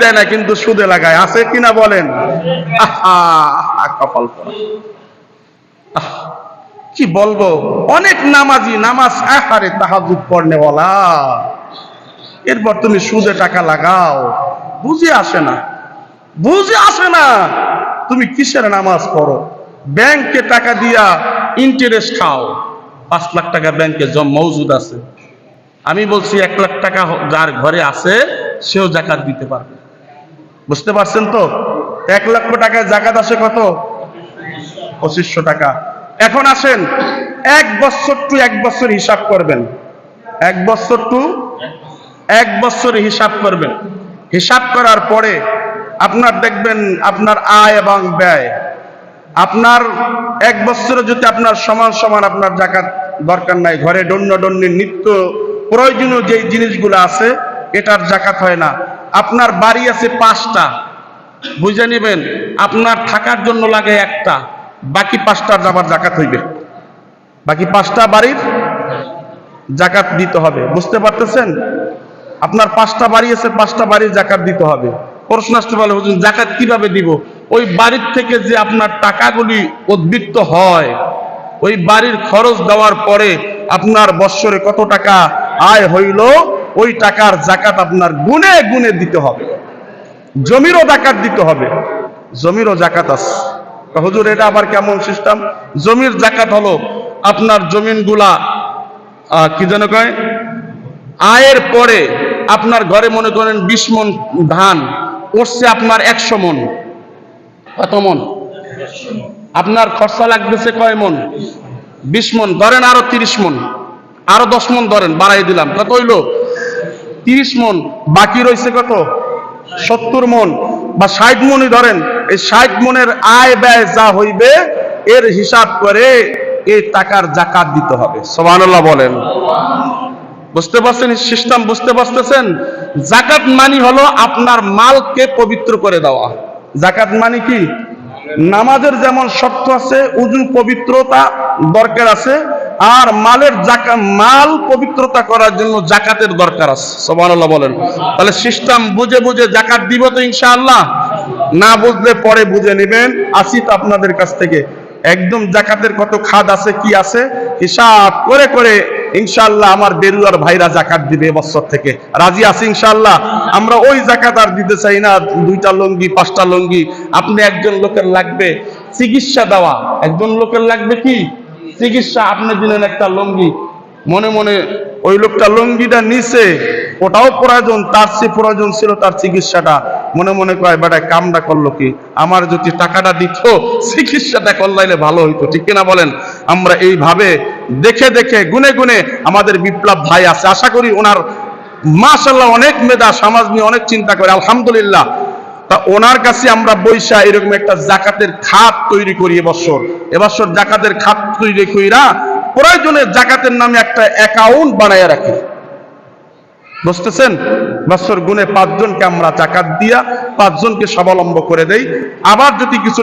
দেয় না কিন্তু সুদে লাগায়, আছে কিনা বলেন? কপাল পোড়া। কি বলবো, অনেক নামাজি, নামাজ আহারে তাহাজ্জুদ পড়নেওয়ালা, এরপর তুমি সুদে টাকা লাগাও। বুঝে আসে না, বুঝে আসে না তুমি কিসের নামাজ পড়ো। ব্যাংকে টাকা দিয়া ইন্টারেস্ট খাও, 5 লাখ টাকা ব্যাংকে মজুদ আছে। আমি বলছি 1 লাখ টাকা যার ঘরে আছে সেও জাকাত দিতে পারবে। বুঝতে পারছেন তো? 1 লক্ষ টাকায় জাকাত আসে কত? 2500 টাকা। এখন আসেন 1 বছর টু 1 বছর হিসাব করবেন, 1 বছর টু 1 বছর হিসাব করবেন। হিসাব করার পরে আপনার দেখবেন আপনার আয় এবং ব্যয়, আপনার 1 বছরে যদি আপনার সমান সমান আপনার জাকাত দরকার নাই, ঘরে দৈনন্দিন নিত্য প্রয়োজনীয় যে জিনিসগুলো আছে এটার জাকাত হয় না। আপনার বাড়ি আছে 5টা, বুঝে নেবেন আপনার থাকার জন্য লাগে 1টা, বাকি 5টার আবার জাকাত হইবে, বাকি 5টা বাড়ির জাকাত দিতে হবে। বুঝতে পারতেছেন? আপনার 5টা বাড়ি আছে, 5টা বাড়ির জাকাত দিতে হবে। প্রশ্ন আসতে পারে হুজুর জাকাত কিভাবে দিব? ওই বাড়ির থেকে যে আপনার টাকাগুলি উদ্বৃত্ত হয়, ওই বাড়ির খরচ দেওয়ার পরে আপনার বৎসরে কত টাকা আয় হইল, ওই টাকার জাকাত আপনার গুনে গুনে দিতে হবে। জমিরও জাকাত দিতে হবে, জমিরও জাকাত আছে। হুজুর এটা আবার কেমন সিস্টেম? জমির জাকাত হলো আপনার জমিনগুলা কি যেন কয়, আয়ের পরে আপনার ঘরে মনে করেন 20 মণ ধান করছে, আপনার 100 মণ, কত মণ? আপনার খরচা লাগতেছে কয় মণ? 20 মণ, ধরেন আরো 30 মণ, আরো 10 মণ ধরেন, বাড়াই দিলাম, কত হইল? 30 মণ। বাকি রয়েছে কত? 70 মণ বা 60 মণই ধরেন। এই 60 মণের আয় ব্যয় যা হইবে এর হিসাব করে এই টাকার জাকাত দিতে হবে। সুবহানাল্লাহ বলেন। বুঝতে পারছেন সিস্টেম? বুঝতে পারতেছেন? জাকাত মানে হলো আপনার মালকে পবিত্র করে দেওয়া। জাকাত মানে কি? নামাজের যেমন শর্ত আছে, উযু পবিত্রতা দরকার আছে, আর মালের জাকাত, মাল পবিত্রতা করার জন্য জাকাতের দরকার আছে। সুবহানাল্লাহ বলেন। তাহলে সিস্টেম বুঝে বুঝে জাকাত দিব তো ইনশাআল্লাহ? না বুঝলে পরে বুঝে নেবেন, আসি তো আপনাদের কাছ থেকে একদম জাকাতের কত খাত আছে, কি আছে হিসাব করে করে ইনশাআল্লাহ আমার বেরুয়ার ভাইরা জাকাত দিবে এবছর থেকে। রাজি আছি ইনশাআল্লাহ? আমরা ওই জাকাত আর দিতে চাই না 2টা লুঙ্গি 5টা লুঙ্গি। আপনি একজন লোকের লাগবে চিকিৎসা দেওয়া, একজন লোকের লাগবে কি চিকিৎসা, আপনি দিলেন একটা লুঙ্গি, মনে মনে ওই লোকটা লুঙ্গিটা নিছে, ওটাও প্রয়োজন, তার চেয়ে প্রয়োজন ছিল তার চিকিৎসাটা, মনে মনে কয় বেটা কামটা করলো কি, আমার যদি টাকাটা দিত চিকিৎসাটা করলাইলে ভালো হইতো। ঠিক কিনা বলেন? আমরা এইভাবে দেখে দেখে গুনে গুনে, আমাদের বিপ্লব ভাই আছে, আশা করি ওনার মাশাআল্লাহ অনেক মেধা, সমাজ নিয়ে অনেক চিন্তা করে, আলহামদুলিল্লাহ। তা ওনার কাছে আমরা বৈশা এরকম একটা জাকাতের খাত তৈরি করি এবছর জাকাতের খাত তৈরি কইরা প্রয়োজনে জাকাতের নামে একটা অ্যাকাউন্ট বানায় রাখি। বুঝতেছেন? বছর গুনে 5 জনকে আমরা জাকাত দিয়া 5 জনকে স্বাবলম্বী করে দেই। আবার যদি কিছু